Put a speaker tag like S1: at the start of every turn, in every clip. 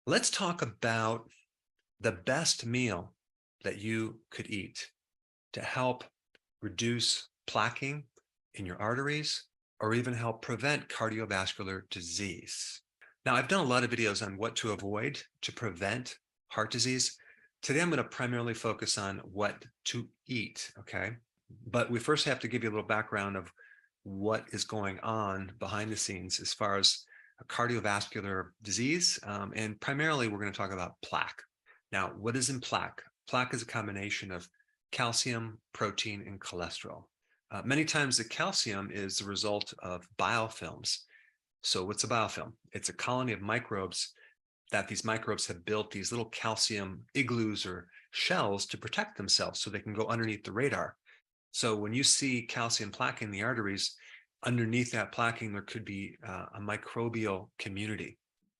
S1: Let's talk about the best meal that you could eat to help reduce plaquing in your arteries or even help prevent cardiovascular disease. Now, I've done a lot of videos on what to avoid to prevent heart disease. Today, I'm going to primarily focus on what to eat, okay? But we first have to give you a little background of what is going on behind the scenes as far as a cardiovascular disease. And primarily, we're going to talk about plaque. Now, what is in plaque? Plaque is a combination of calcium, protein, and cholesterol. Many times the calcium is the result of biofilms. So what's a biofilm? It's a colony of microbes that these microbes have built these little calcium igloos or shells to protect themselves so they can go underneath the radar. So when you see calcium plaque in the arteries, underneath that plaquing, there could be a microbial community.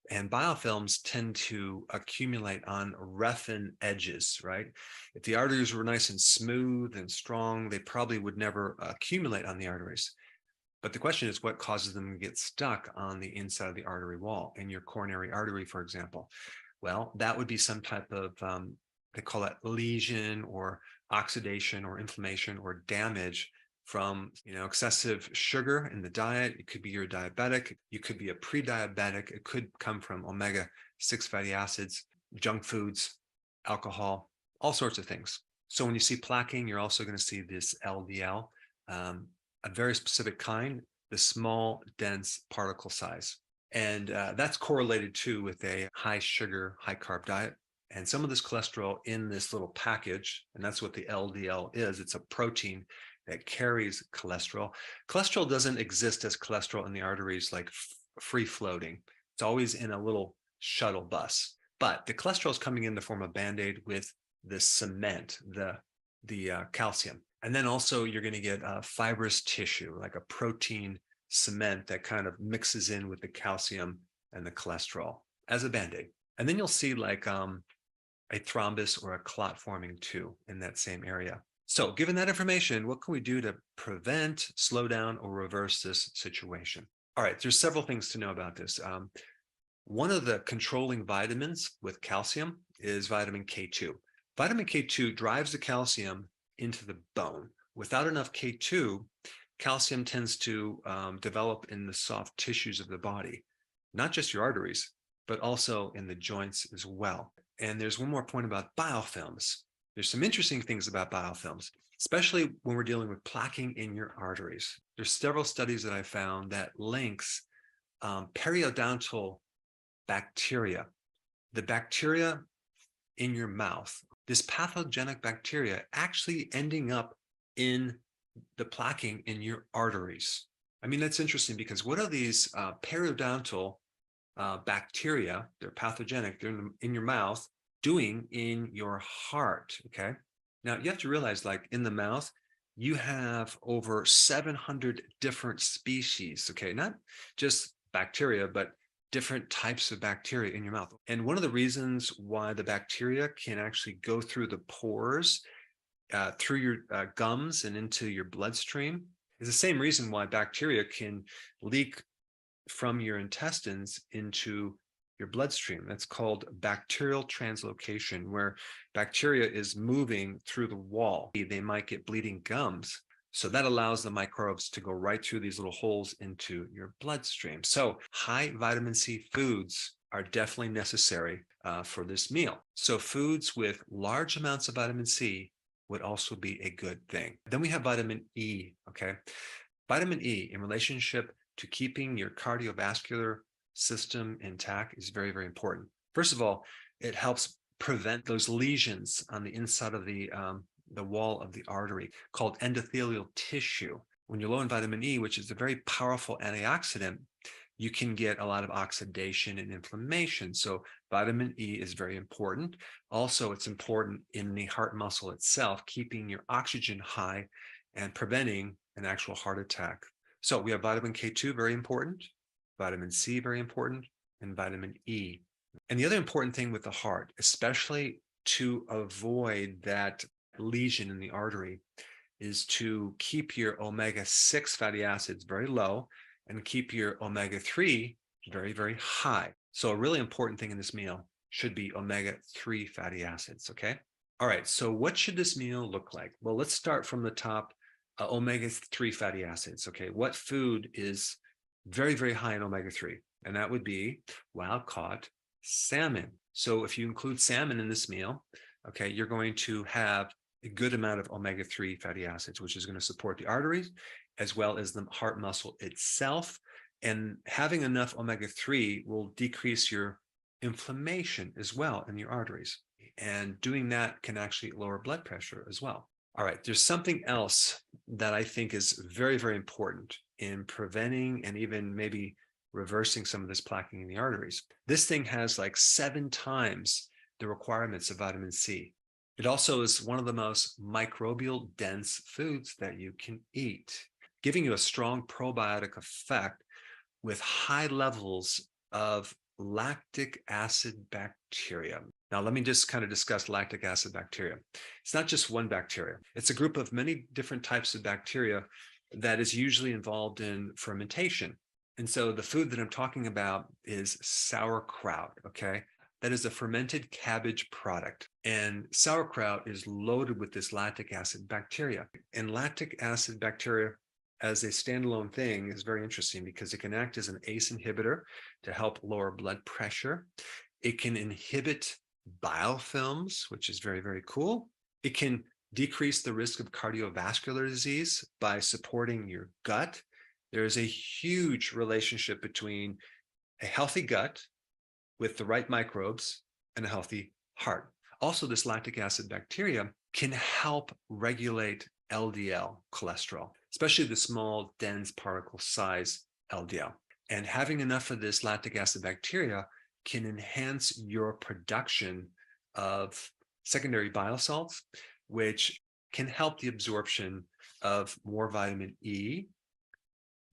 S1: And biofilms tend to accumulate on roughened edges, right? If the arteries were nice and smooth and strong, they probably would never accumulate on the arteries. But the question is, what causes them to get stuck on the inside of the artery wall, in your coronary artery, for example? Well, that would be some type of, they call it lesion or oxidation or inflammation or damage from excessive sugar in the diet. It could be you're diabetic. You could be a pre-diabetic. It could come from omega-6 fatty acids, junk foods, alcohol, all sorts of things. So when you see plaquing, you're also going to see this LDL, a very specific kind, the small, dense particle size. And that's correlated too with a high sugar, high carb diet. And some of this cholesterol in this little package, and that's what the LDL is. It's a protein that carries cholesterol. Cholesterol doesn't exist as cholesterol in the arteries like free floating. It's always in a little shuttle bus. But the cholesterol is coming in the form of Band-Aid with the cement, the calcium. And then also you're going to get fibrous tissue, like a protein cement that kind of mixes in with the calcium and the cholesterol as a Band-Aid. And then you'll see like a thrombus or a clot forming too in that same area. So given that information, what can we do to prevent, slow down, or reverse this situation? All right, there's several things to know about this. One of the controlling vitamins with calcium is vitamin K2. Vitamin K2 drives the calcium into the bone. Without enough K2, calcium tends to develop in the soft tissues of the body, not just your arteries, but also in the joints as well. And there's one more point about biofilms. There's some interesting things about biofilms, especially when we're dealing with plaquing in your arteries. There's several studies that I found that links periodontal bacteria, the bacteria in your mouth, this pathogenic bacteria actually ending up in the plaquing in your arteries. I mean, that's interesting because what are these periodontal bacteria? They're pathogenic. They're in your mouth, doing in your heart. Okay. Now you have to realize, like in the mouth, you have over 700 different species. Okay. Not just bacteria, but different types of bacteria in your mouth. And one of the reasons why the bacteria can actually go through the pores, through your gums and into your bloodstream is the same reason why bacteria can leak from your intestines into your bloodstream. That's called bacterial translocation, where bacteria is moving through the wall. They might get bleeding gums. So that allows the microbes to go right through these little holes into your bloodstream. So high vitamin C foods are definitely necessary for this meal. So foods with large amounts of vitamin C would also be a good thing. Then we have vitamin E, okay? Vitamin E in relationship to keeping your cardiovascular system intact is very, very important. First of all, it helps prevent those lesions on the inside of the wall of the artery called endothelial tissue. When you're low in vitamin E, which is a very powerful antioxidant, you can get a lot of oxidation and inflammation. So vitamin E is very important. Also, it's important in the heart muscle itself, keeping your oxygen high and preventing an actual heart attack. So we have vitamin K2, very important, vitamin C, very important, and vitamin E. And the other important thing with the heart, especially to avoid that lesion in the artery, is to keep your omega-6 fatty acids very low and keep your omega-3 very, very high. So a really important thing in this meal should be omega-3 fatty acids, okay? All right, so what should this meal look like? Well, let's start from the top, omega-3 fatty acids, okay? What food is very, very high in omega-3? And that would be wild-caught salmon. So if you include salmon in this meal, okay, you're going to have a good amount of omega-3 fatty acids, which is going to support the arteries as well as the heart muscle itself. And having enough omega-3 will decrease your inflammation as well in your arteries. And doing that can actually lower blood pressure as well. All right, there's something else that I think is very, very important in preventing and even maybe reversing some of this plaquing in the arteries. This thing has like 7 times the requirements of vitamin C. It also is one of the most microbial dense foods that you can eat, giving you a strong probiotic effect with high levels of lactic acid bacteria. Now, let me just kind of discuss lactic acid bacteria. It's not just one bacteria. It's a group of many different types of bacteria that is usually involved in fermentation. And so the food that I'm talking about is sauerkraut, okay? That is a fermented cabbage product. And sauerkraut is loaded with this lactic acid bacteria. And lactic acid bacteria as a standalone thing is very interesting because it can act as an ACE inhibitor to help lower blood pressure. It can inhibit biofilms, which is very, very cool. It can decrease the risk of cardiovascular disease by supporting your gut. There is a huge relationship between a healthy gut with the right microbes and a healthy heart. Also, this lactic acid bacteria can help regulate LDL cholesterol, especially the small, dense particle size LDL. And having enough of this lactic acid bacteria can enhance your production of secondary bile salts, which can help the absorption of more vitamin E,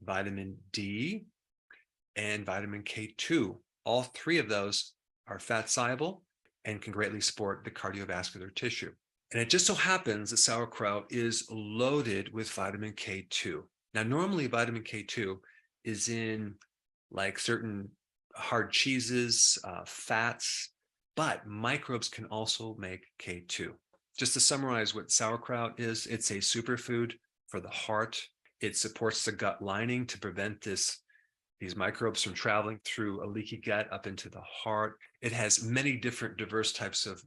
S1: vitamin D, and vitamin K2. All 3 of those are fat soluble and can greatly support the cardiovascular tissue. And it just so happens that sauerkraut is loaded with vitamin K2. Now, normally vitamin K2 is in like certain hard cheeses, fats, but microbes can also make K2. Just to summarize what sauerkraut is, it's a superfood for the heart. It supports the gut lining to prevent these microbes from traveling through a leaky gut up into the heart. It has many different diverse types of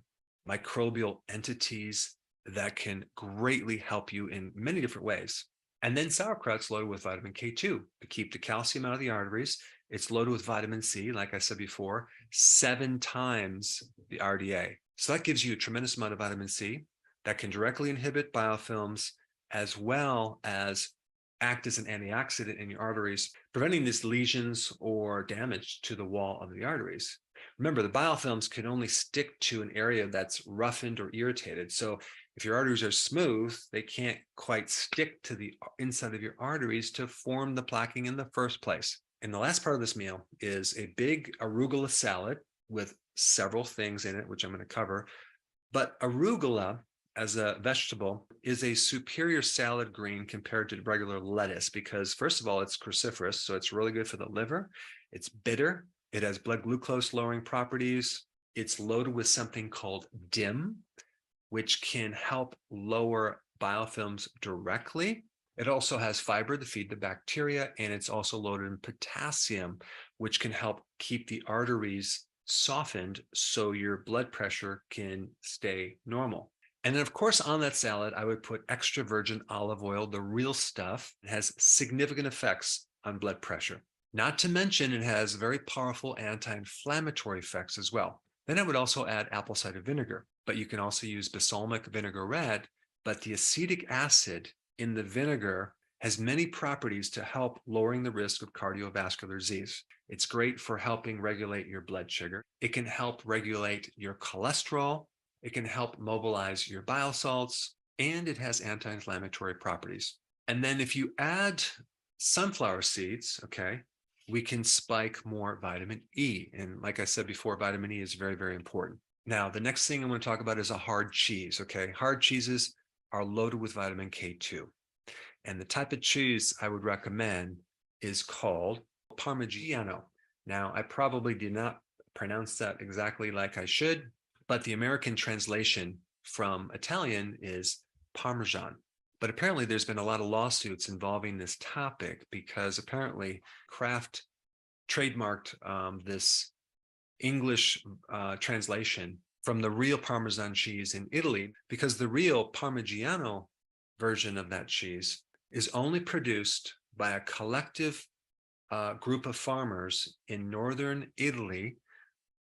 S1: microbial entities that can greatly help you in many different ways. And then sauerkraut's loaded with vitamin K2 to keep the calcium out of the arteries. It's loaded with vitamin C, like I said before, 7 times the RDA. So that gives you a tremendous amount of vitamin C that can directly inhibit biofilms as well as act as an antioxidant in your arteries, preventing these lesions or damage to the wall of the arteries. Remember, the biofilms can only stick to an area that's roughened or irritated. So if your arteries are smooth, they can't quite stick to the inside of your arteries to form the plaquing in the first place. And the last part of this meal is a big arugula salad with several things in it, which I'm going to cover. But arugula as a vegetable is a superior salad green compared to regular lettuce because, first of all, it's cruciferous, so it's really good for the liver. It's bitter. It has blood glucose lowering properties. It's loaded with something called DIM, which can help lower biofilms directly. It also has fiber to feed the bacteria, and it's also loaded in potassium, which can help keep the arteries softened so your blood pressure can stay normal. And then, of course, on that salad, I would put extra virgin olive oil, the real stuff. It has significant effects on blood pressure. Not to mention, it has very powerful anti-inflammatory effects as well. Then I would also add apple cider vinegar, but you can also use balsamic vinaigrette. But the acetic acid in the vinegar has many properties to help lowering the risk of cardiovascular disease. It's great for helping regulate your blood sugar. It can help regulate your cholesterol. It can help mobilize your bile salts, and it has anti-inflammatory properties. And then if you add sunflower seeds, okay, we can spike more vitamin E. And like I said before, vitamin E is very, very important. Now, the next thing I'm going to talk about is a hard cheese, okay? Hard cheeses are loaded with vitamin K2. And the type of cheese I would recommend is called Parmigiano. Now, I probably did not pronounce that exactly like I should, but the American translation from Italian is Parmesan. But apparently there's been a lot of lawsuits involving this topic because apparently Kraft trademarked this English translation from the real Parmesan cheese in Italy, because the real Parmigiano version of that cheese is only produced by a collective group of farmers in northern Italy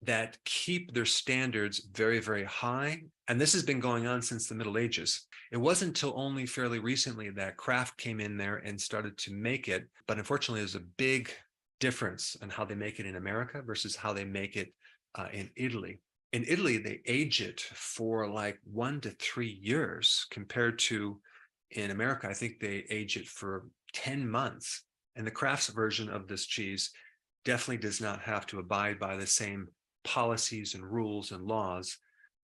S1: that keep their standards very, very high. And this has been going on since the Middle Ages. It wasn't until only fairly recently that Kraft came in there and started to make it. But unfortunately, there's a big difference in how they make it in America versus how they make it in Italy. In Italy, they age it for like 1 to 3 years, compared to in America, I think they age it for 10 months. And the Kraft's version of this cheese definitely does not have to abide by the same policies and rules and laws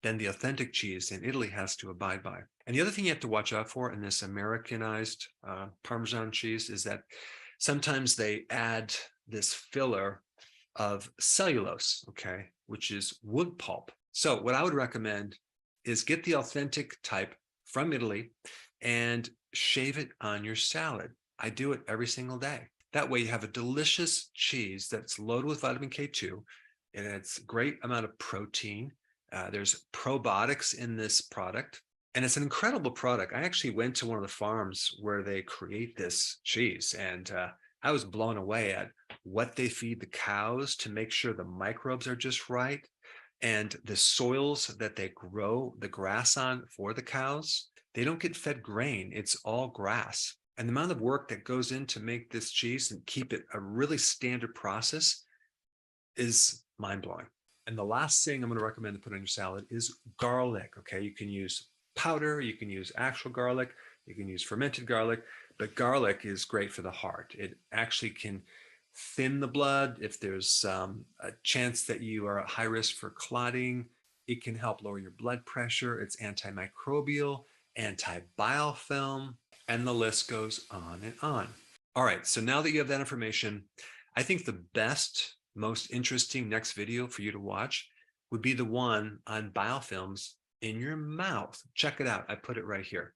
S1: than the authentic cheese in Italy has to abide by. And the other thing you have to watch out for in this Americanized Parmesan cheese is that sometimes they add this filler of cellulose, okay, which is wood pulp. So what I would recommend is get the authentic type from Italy and shave it on your salad. I do it every single day. That way you have a delicious cheese that's loaded with vitamin K2, and it's a great amount of protein. There's probiotics in this product, and it's an incredible product. I actually went to one of the farms where they create this cheese, and I was blown away at what they feed the cows to make sure the microbes are just right, and the soils that they grow the grass on for the cows. They don't get fed grain, it's all grass. And the amount of work that goes in to make this cheese and keep it a really standard process is mind-blowing. And the last thing I'm going to recommend to put on your salad is garlic. Okay, you can use powder, you can use actual garlic, you can use fermented garlic, but garlic is great for the heart. It actually can thin the blood. If there's a chance that you are at high risk for clotting, it can help lower your blood pressure. It's antimicrobial, anti-biofilm, and the list goes on and on. All right, so now that you have that information, I think the best, most interesting next video for you to watch would be the one on biofilms in your mouth. Check it out. I put it right here.